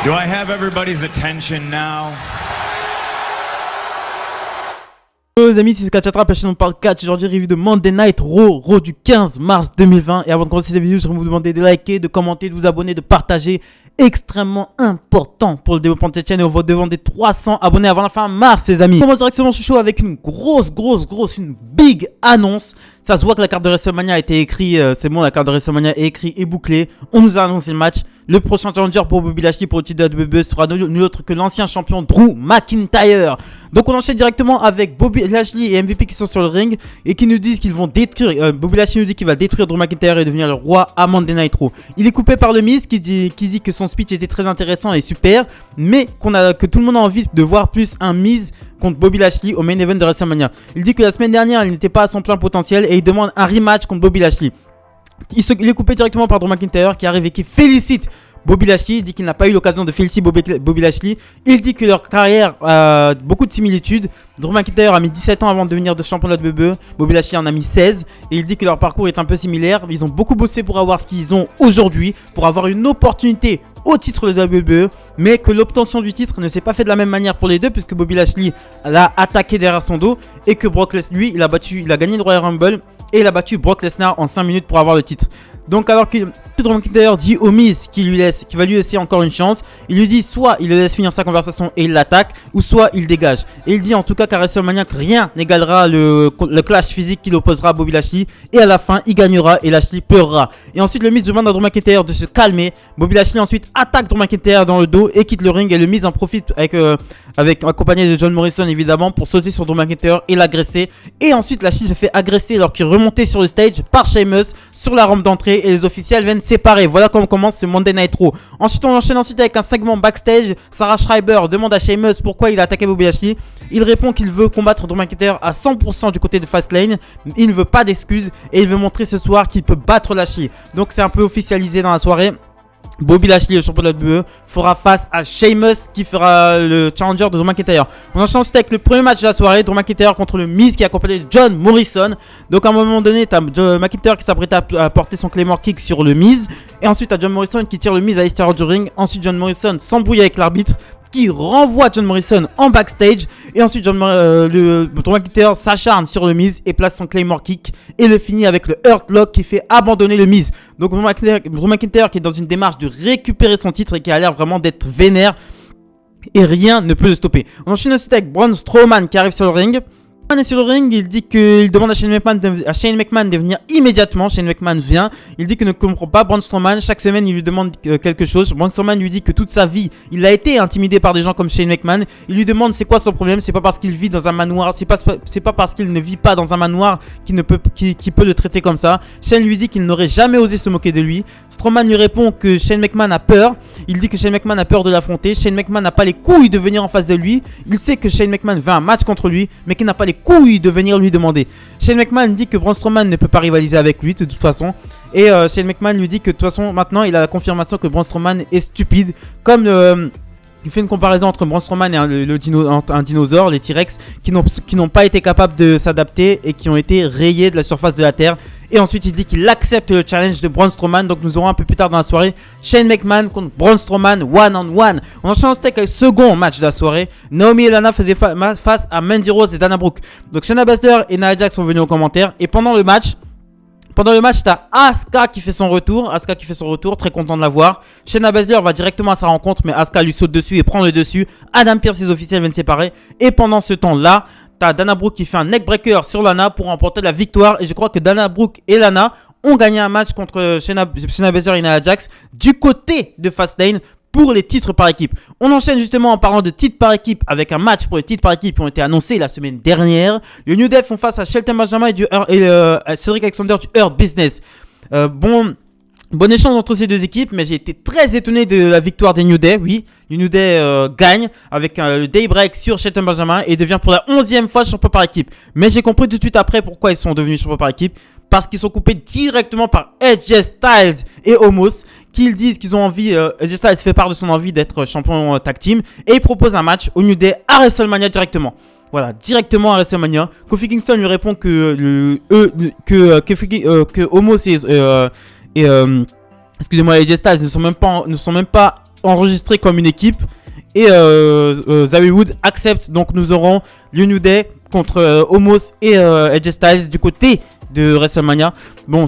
Do I have everybody's attention now? Hello les amis, c'est Skatchatrap, la chaîne on parle catch. Aujourd'hui, review de Monday Night Raw du 15 mars 2020. Et avant de commencer cette vidéo, je vais vous demander de liker, de commenter, de vous abonner, de partager. Extrêmement important pour le développement de cette chaîne. Et on va devant des 300 abonnés avant la fin mars, les amis. On commence directement ce show avec une une big annonce. Ça se voit que la carte de WrestleMania a été écrite. C'est bon, la carte de WrestleMania est écrite et bouclée. On nous a annoncé le match. Le prochain challenger pour Bobby Lashley pour le titre de la WWE sera nul autre que l'ancien champion Drew McIntyre. Donc on enchaîne directement avec Bobby Lashley et MVP qui sont sur le ring et qui nous disent qu'ils vont détruire. Bobby Lashley nous dit qu'il va détruire Drew McIntyre et devenir le roi à Monday Night Raw. Il est coupé par le Miz qui dit que son speech était très intéressant et super, mais que tout le monde a envie de voir plus un Miz contre Bobby Lashley au main event de WrestleMania. Il dit que la semaine dernière il n'était pas à son plein potentiel et il demande un rematch contre Bobby Lashley. Il est coupé directement par Drew McIntyre qui arrive et qui félicite Bobby Lashley. Il dit qu'il n'a pas eu l'occasion de féliciter Bobby Lashley. Il dit que leur carrière a beaucoup de similitudes. Drew McIntyre a mis 17 ans avant de devenir de champion de la WWE. Bobby Lashley en a mis 16. Et il dit que leur parcours est un peu similaire. Ils ont beaucoup bossé pour avoir ce qu'ils ont aujourd'hui, pour avoir une opportunité au titre de la WWE, mais que l'obtention du titre ne s'est pas fait de la même manière pour les deux, puisque Bobby Lashley l'a attaqué derrière son dos et que Brock Lesnar, lui, il a gagné le Royal Rumble et il a battu Brock Lesnar en 5 minutes pour avoir le titre. Donc alors que Drew McIntyre dit au Miz qu'il va lui laisser encore une chance, il lui dit soit il le laisse finir sa conversation et il l'attaque, ou soit il dégage. Et il dit en tout cas qu'à WrestleMania rien n'égalera le clash physique qu'il opposera à Bobby Lashley, et à la fin il gagnera et Lashley pleurera. Et ensuite le Miz demande à Drew McIntyre de se calmer. Bobby Lashley ensuite attaque Drew McIntyre dans le dos et quitte le ring, et le Miz en profite avec accompagné de John Morrison évidemment pour sauter sur Drew McIntyre et l'agresser. Et ensuite Lashley se fait agresser alors qu'il remontait sur le stage par Sheamus sur la rampe d'entrée et les officiels viennent séparer. Voilà comment commence ce Monday Night Raw. Ensuite on enchaîne avec un segment backstage. Sarah Schreiber demande à Sheamus pourquoi il a attaqué Bobby Lashley. Il répond qu'il veut combattre Drew McIntyre à 100% du côté de Fastlane. Il ne veut pas d'excuses et il veut montrer ce soir qu'il peut battre Lashley. Donc c'est un peu officialisé dans la soirée. Bobby Lashley, le champion de la WWE, fera face à Sheamus qui fera le challenger de Drew McIntyre. On enchaîne ensuite avec le premier match de la soirée, Drew McIntyre contre le Miz qui est accompagné de John Morrison. Donc à un moment donné, tu as McIntyre qui s'apprête à porter son Claymore Kick sur le Miz. Et ensuite tu as John Morrison qui tire le Miz à l'extérieur du ring. Ensuite John Morrison s'embrouille avec l'arbitre qui renvoie John Morrison en backstage. Et ensuite Drew McIntyre s'acharne sur le Miz et place son Claymore Kick et le finit avec le Hurt Lock qui fait abandonner le Miz. Donc Drew McIntyre qui est dans une démarche de récupérer son titre et qui a l'air vraiment d'être vénère et rien ne peut le stopper. On enchaîne aussi avec Braun Strowman qui arrive sur le ring. On est sur le ring, il dit qu'il demande à Shane McMahon de venir immédiatement. Shane McMahon vient, il dit qu'il ne comprend pas Braun Strowman. Chaque semaine il lui demande quelque chose. Braun Strowman lui dit que toute sa vie il a été intimidé par des gens comme Shane McMahon. Il lui demande c'est quoi son problème. C'est pas parce qu'il vit dans un manoir, c'est pas parce qu'il ne vit pas dans un manoir qu'il peut le traiter comme ça. Shane lui dit qu'il n'aurait jamais osé se moquer de lui. Strowman lui répond que Shane McMahon a peur. Il dit que Shane McMahon a peur de l'affronter. Shane McMahon n'a pas les couilles de venir en face de lui. Il sait que Shane McMahon veut un match contre lui, mais qu'il n'a pas les couilles de venir lui demander. Shane McMahon dit que Braun Strowman ne peut pas rivaliser avec lui de toute façon. Et Shane McMahon lui dit que de toute façon maintenant il a la confirmation que Braun Strowman est stupide. Comme il fait une comparaison entre Braun Strowman et un dinosaure, les T-Rex, qui n'ont pas été capables de s'adapter et qui ont été rayés de la surface de la Terre. Et ensuite il dit qu'il accepte le challenge de Braun Strowman. Donc nous aurons un peu plus tard dans la soirée Shane McMahon contre Braun Strowman one on one. On enchaîne avec le second match de la soirée. Naomi et Lana faisaient face à Mandy Rose et Dana Brooke. Donc Shayna Baszler et Nia Jax sont venus aux commentaires. Et pendant le match, t'as Asuka qui fait son retour. Très content de la voir. Shayna Baszler va directement à sa rencontre, mais Asuka lui saute dessus et prend le dessus. Adam Pearce et les officiels viennent séparer. Et pendant ce temps-là, t'as Dana Brooke qui fait un neckbreaker sur Lana pour remporter la victoire. Et je crois que Dana Brooke et Lana ont gagné un match contre Shayna Baszler et Nia Jax du côté de Fastlane pour les titres par équipe. On enchaîne justement en parlant de titres par équipe avec un match pour les titres par équipe qui ont été annoncés la semaine dernière. Le New Day font face à Shelton Benjamin et Cedric Alexander du Hurt Business. Bon échange entre ces deux équipes, mais j'ai été très étonné de la victoire des New Day. Oui, le New Day gagne avec le Daybreak sur Shelton Benjamin et devient pour la 11e fois champion par équipe. Mais j'ai compris tout de suite après pourquoi ils sont devenus champions par équipe. Parce qu'ils sont coupés directement par AJ Styles et Omos, qui disent qu'ils ont envie. AJ Styles fait part de son envie d'être champion tag team et il propose un match au New Day à WrestleMania directement. Voilà, directement à WrestleMania. Kofi Kingston lui répond que Omos et excusez-moi, AJ Styles ne sont même pas enregistré comme une équipe. Et Xavier Woods accepte. Donc nous aurons le New Day contre Omos et AJ Styles du côté de WrestleMania. Bon,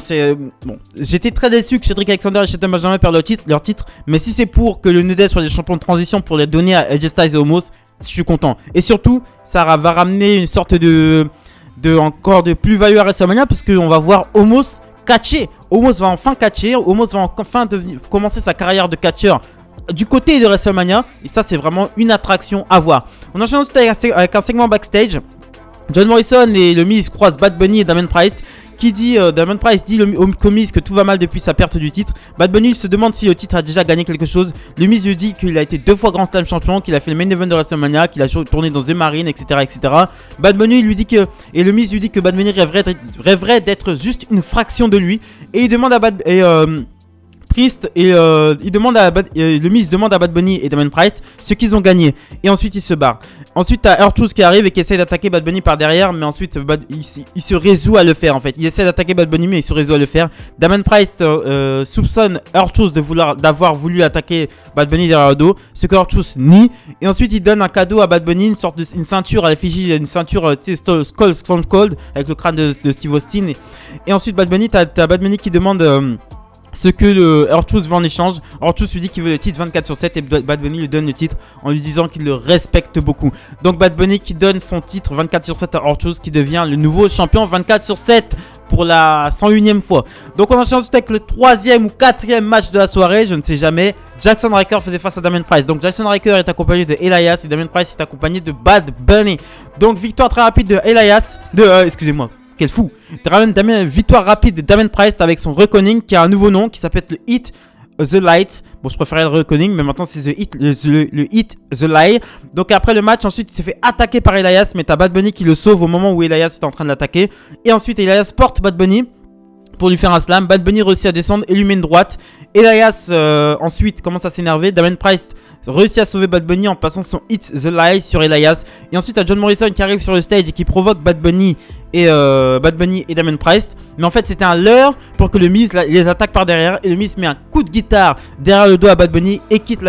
j'étais très déçu que Cedric Alexander et Shelton Benjamin perdent leur titre. Mais si c'est pour que le New Day soit les champions de transition pour les donner à AJ Styles et Omos, je suis content. Et surtout, ça va ramener une sorte encore de plus-value à WrestleMania, parce qu'on va voir Omos catcher. Omos va enfin catcher. Omos va enfin commencer sa carrière de catcheur du côté de WrestleMania. Et ça, c'est vraiment une attraction à voir. On enchaîne ensuite avec un segment backstage. John Morrison et le Miz croisent Bad Bunny et Damien Priest. Damien Priest dit au Miz que tout va mal depuis sa perte du titre. Bad Bunny se demande si le titre a déjà gagné quelque chose. Le Miz lui dit qu'il a été 2 fois Grand Slam champion, qu'il a fait le main event de WrestleMania, qu'il a tourné dans The Marine, etc., etc. Bad Bunny lui dit et le Miz lui dit que Bad Bunny rêverait d'être juste une fraction de lui. Et il demande à Priest le Miz demande à Bad Bunny et Damien Priest ce qu'ils ont gagné. Et ensuite il se barre. Ensuite t'as R-Truth qui arrive et qui essaie d'attaquer Bad Bunny par derrière. Mais ensuite il se résout à le faire en fait. Il essaie d'attaquer Bad Bunny mais il se résout à le faire. Damien Priest soupçonne R-Truth d'avoir voulu attaquer Bad Bunny derrière le dos. Ce que R-Truth nie. Et ensuite il donne un cadeau à Bad Bunny, une ceinture à l'effigie, une ceinture Skull Stone Cold avec le crâne de Steve Austin. Et ensuite Bad Bunny, t'as Bad Bunny qui demande ce que le R-Truth veut en échange. R-Truth lui dit qu'il veut le titre 24/7 et Bad Bunny lui donne le titre en lui disant qu'il le respecte beaucoup. Donc Bad Bunny qui donne son titre 24/7 à R-Truth, qui devient le nouveau champion 24/7 pour la 101e fois. Donc on enchaîne ensuite avec le 3e ou 4e match de la soirée, je ne sais jamais. Jackson Ryker faisait face à Damien Priest. Donc Jackson Ryker est accompagné de Elias et Damien Priest est accompagné de Bad Bunny. Donc victoire très rapide de Elias, excusez-moi. Quel fou! Victoire rapide de Damien Priest avec son Reckoning qui a un nouveau nom qui s'appelle le Hit The Light. Bon, je préférais le Reckoning, mais maintenant c'est le Hit The Light. Donc après le match, ensuite il s'est fait attaquer par Elias, mais t'as Bad Bunny qui le sauve au moment où Elias est en train de l'attaquer. Et ensuite Elias porte Bad Bunny pour lui faire un slam. Bad Bunny réussit à descendre et lui met une droite. Elias ensuite commence à s'énerver. Damien Priest réussit à sauver Bad Bunny en passant son Hit The Light sur Elias. Et ensuite, t'as John Morrison qui arrive sur le stage et qui provoque Bad Bunny et Damien Priest. Mais en fait, c'était un leurre pour que le Miz les attaque par derrière. Et le Miz met un coup de guitare derrière le dos à Bad Bunny et quitte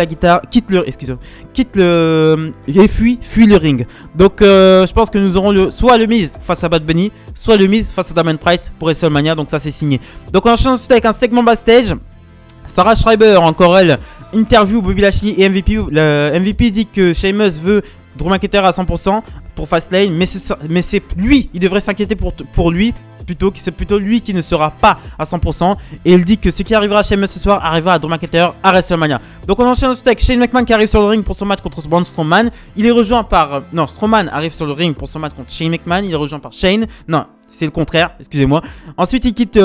fuit le ring. Donc, je pense que nous aurons soit le Miz face à Bad Bunny, soit le Miz face à Damien Priest pour WrestleMania. Donc, ça, c'est signé. Donc, on enchaîne ensuite avec un segment backstage. Sarah Schreiber, encore elle, interview Bobby Lashley et MVP. Le MVP dit que Sheamus veut Drew McIntyre à 100% pour Fastlane, mais c'est lui, il devrait s'inquiéter pour lui, plutôt que c'est plutôt lui qui ne sera pas à 100%. Et il dit que ce qui arrivera à Sheamus ce soir arrivera à Drew McIntyre à WrestleMania. Donc on enchaîne ensuite avec Shane McMahon qui arrive sur le ring pour son match contre Braun Strowman. Il est rejoint par... Strowman arrive sur le ring pour son match contre Shane McMahon. Il est rejoint par Shane. Non, c'est le contraire, excusez-moi. Ensuite il quitte...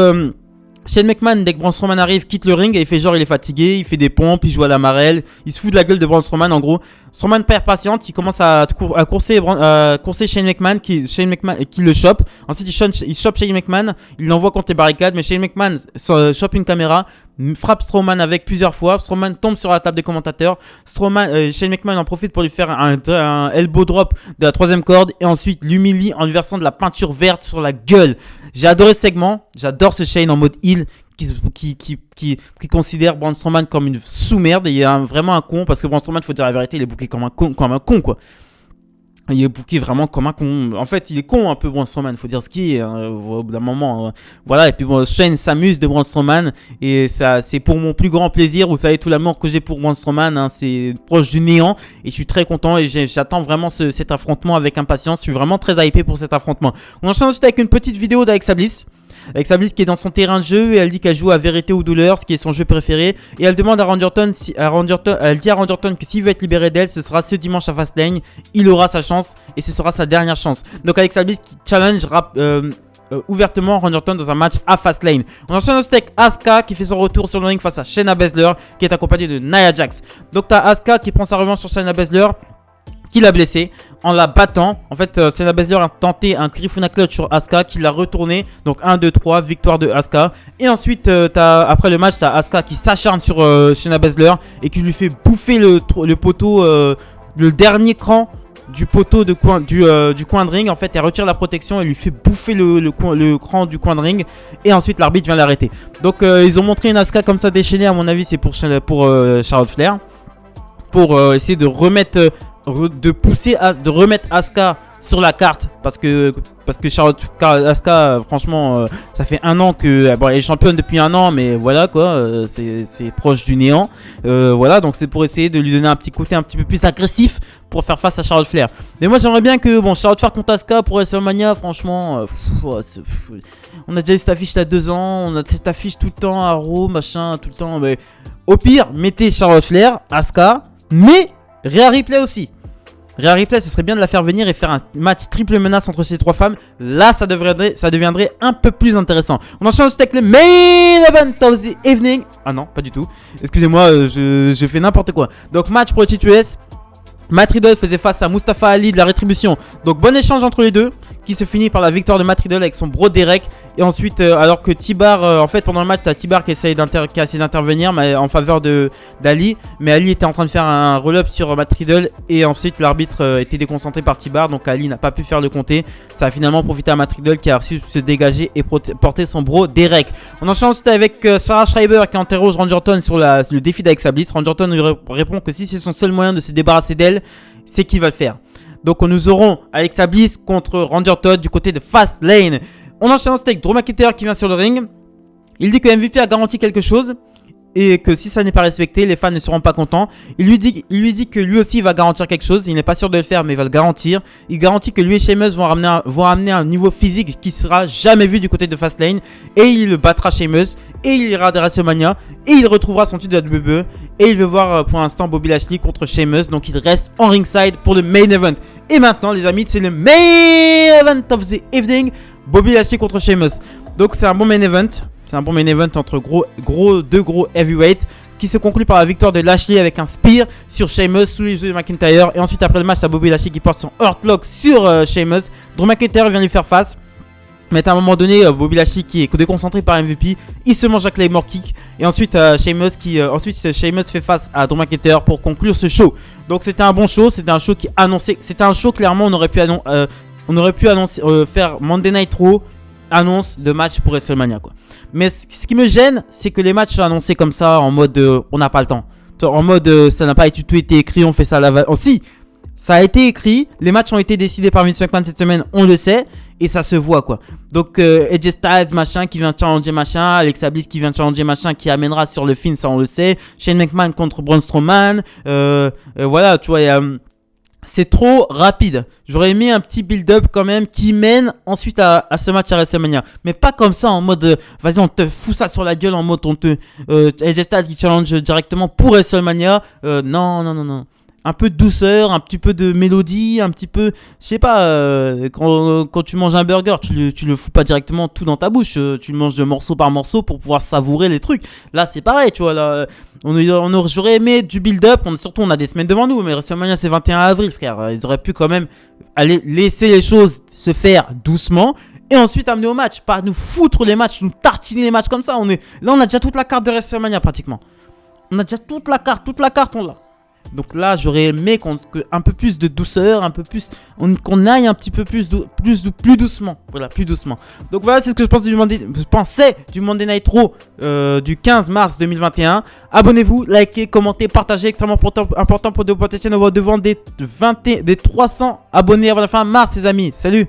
Shane McMahon, dès que Braun Strowman arrive, quitte le ring et il fait genre il est fatigué, il fait des pompes, il joue à la marelle, il se fout de la gueule de Braun Strowman en gros. Strowman perd patiente, il commence à courser Shane McMahon qui le chope. Ensuite il chope Shane McMahon, il l'envoie contre les barricades, mais Shane McMahon chope une caméra, frappe Strowman avec plusieurs fois. Strowman tombe sur la table des commentateurs. Shane McMahon en profite pour lui faire un elbow drop de la 3ème corde et ensuite l'humilie en lui versant de la peinture verte sur la gueule. J'ai adoré ce segment, j'adore ce Shane en mode heel qui considère Braun Strowman comme une sous-merde. Et il est vraiment un con parce que Braun Strowman, faut dire la vérité, il est booké comme un con quoi. Il est booké vraiment comme un con. En fait, il est con un peu, Braun Strowman, faut dire ce qui est au bout d'un moment. Voilà, et puis bon, Shane s'amuse de Braun Strowman. Et ça, c'est pour mon plus grand plaisir. Vous savez tout l'amour que j'ai pour Braun Strowman. C'est proche du néant. Et je suis très content. Et j'attends vraiment cet affrontement avec impatience. Je suis vraiment très hypé pour cet affrontement. On enchaîne ensuite avec une petite vidéo d'Alexa Bliss. Alexa Bliss qui est dans son terrain de jeu et elle dit qu'elle joue à Vérité ou Douleur, ce qui est son jeu préféré. Et elle demande à Randy Orton, elle dit à Randy Orton que s'il veut être libéré d'elle, ce sera ce dimanche à Fastlane. Il aura sa chance et ce sera sa dernière chance. Donc Alexa Bliss qui challenge ouvertement Randy Orton dans un match à Fastlane. On enchaîne ensuite avec Asuka qui fait son retour sur le ring face à Shayna Baszler qui est accompagnée de Nia Jax. Donc t'as Asuka qui prend sa revanche sur Shayna Baszler, qui l'a blessé en la battant. En fait, Shayna Baszler a tenté un Kirifuda Clutch sur Asuka qui l'a retourné. Donc 1, 2, 3, victoire de Asuka. Et ensuite, après le match, t'as Asuka qui s'acharne sur Shayna Baszler et qui lui fait bouffer le poteau, le dernier cran du poteau du coin de ring. En fait, elle retire la protection et lui fait bouffer le cran du coin de ring. Et ensuite, l'arbitre vient l'arrêter. Donc, ils ont montré une Asuka comme ça déchaînée. À mon avis, c'est pour Charlotte Flair. pour essayer de remettre, de remettre Asuka sur la carte parce que Asuka, franchement, ça fait un an que bon, elle est championne depuis un an, mais voilà quoi, c'est proche du néant. Voilà, donc c'est pour essayer de lui donner un petit côté un petit peu plus agressif pour faire face à Charlotte Flair. Mais moi j'aimerais bien que Charlotte Flair contre Asuka pour WrestleMania, franchement, on a déjà eu cette affiche il y a 2 ans, on a cette affiche tout le temps à Raw, machin, tout le temps. Mais au pire, mettez Charlotte Flair, Asuka, mais Rhea Ripley aussi. Rhea Ripley, ce serait bien de la faire venir et faire un match triple menace entre ces 3 femmes. Là, ça deviendrait un peu plus intéressant. On enchaîne ensuite avec le main event of the evening. Ah non, pas du tout. Excusez-moi, je fais n'importe quoi. Donc, match pour le titre US. Matt Riddle faisait face à Mustafa Ali de la Rétribution. Donc bon échange entre les deux, qui se finit par la victoire de Matt Riddle avec son bro Derek. Et ensuite, alors que T-Bar, en fait pendant le match, t'as T-Bar qui a essayé d'intervenir en faveur d'Ali. Mais Ali était en train de faire un roll-up sur Matt Riddle. Et ensuite l'arbitre était déconcentré par T-Bar. Donc Ali n'a pas pu faire le compter. Ça a finalement profité à Matt Riddle qui a reçu se dégager et porter son bro Derek. On enchaîne ensuite avec Sarah Schreiber qui interroge Randy Orton sur le défi d'Alexa Bliss. Randy Orton lui répond que si c'est son seul moyen de se débarrasser d'elle, c'est qu'il va le faire. Donc nous aurons Alexa Bliss contre Randy Orton du côté de Fastlane. On enchaîne ensuite avec Drew McIntyre qui vient sur le ring. Il dit que MVP a garanti quelque chose et que si ça n'est pas respecté, les fans ne seront pas contents. Il lui dit que lui aussi va garantir quelque chose. Il n'est pas sûr de le faire, mais il va le garantir. Il garantit que lui et Sheamus vont ramener un niveau physique qui sera jamais vu du côté de Fastlane. Et il battra Sheamus. Et il ira à WrestleMania. Et il retrouvera son titre de WWE. Et il veut voir pour l'instant Bobby Lashley contre Sheamus. Donc il reste en ringside pour le main event. Et maintenant les amis, c'est le main event of the evening. Bobby Lashley contre Sheamus. Donc c'est un bon main event. C'est un bon main event entre deux gros heavyweights qui se conclut par la victoire de Lashley avec un spear sur Sheamus sous les yeux de McIntyre. Et ensuite après le match, c'est Bobby Lashley qui porte son Hurtlock sur Sheamus. Drew McIntyre vient lui faire face. Mais à un moment donné, Bobby Lashley qui est déconcentré par MVP, il se mange à Claymore Kick. Et ensuite Sheamus fait face à Drew McIntyre pour conclure ce show. Donc c'était un bon show, c'était un show qui annonçait, c'était un show clairement on aurait pu annoncer, faire Monday Night Raw, annonce de match pour WrestleMania quoi. Mais ce qui me gêne, c'est que les matchs sont annoncés comme ça en mode on n'a pas le temps. En mode ça n'a pas tout été écrit, on fait ça à la si, ça a été écrit, les matchs ont été décidés par Vince McMahon cette semaine, on le sait, et ça se voit quoi. Donc AJ Styles machin qui vient challenger machin, Alexa Bliss qui vient challenger machin, qui amènera sur le film, ça on le sait. Shane McMahon contre Braun Strowman, voilà, tu vois, c'est trop rapide. J'aurais aimé un petit build-up quand même qui mène ensuite à ce match à WrestleMania. Mais pas comme ça en mode vas-y on te fout ça sur la gueule en mode on te AJ Styles qui challenge directement pour WrestleMania. Non. Un peu de douceur, un petit peu de mélodie, un petit peu, je sais pas, quand tu manges un burger, tu le fous pas directement tout dans ta bouche, tu le manges de morceau par morceau pour pouvoir savourer les trucs. Là c'est pareil, tu vois, là, j'aurais aimé du build-up, surtout on a des semaines devant nous, mais WrestleMania c'est 21 avril frère, ils auraient pu quand même aller laisser les choses se faire doucement. Et ensuite amener au match, pas nous foutre les matchs, nous tartiner les matchs comme ça. Là on a déjà toute la carte de WrestleMania pratiquement. On a déjà toute la carte on l'a. Donc là, j'aurais aimé un peu plus de douceur, un peu plus, qu'on aille un petit peu plus doucement. Voilà, plus doucement. Donc voilà, c'est ce que je pensais du Monday Night Raw du 15 mars 2021. Abonnez-vous, likez, commentez, partagez, extrêmement important pour de chaîne. On va devant des 300 abonnés avant la fin mars, les amis. Salut!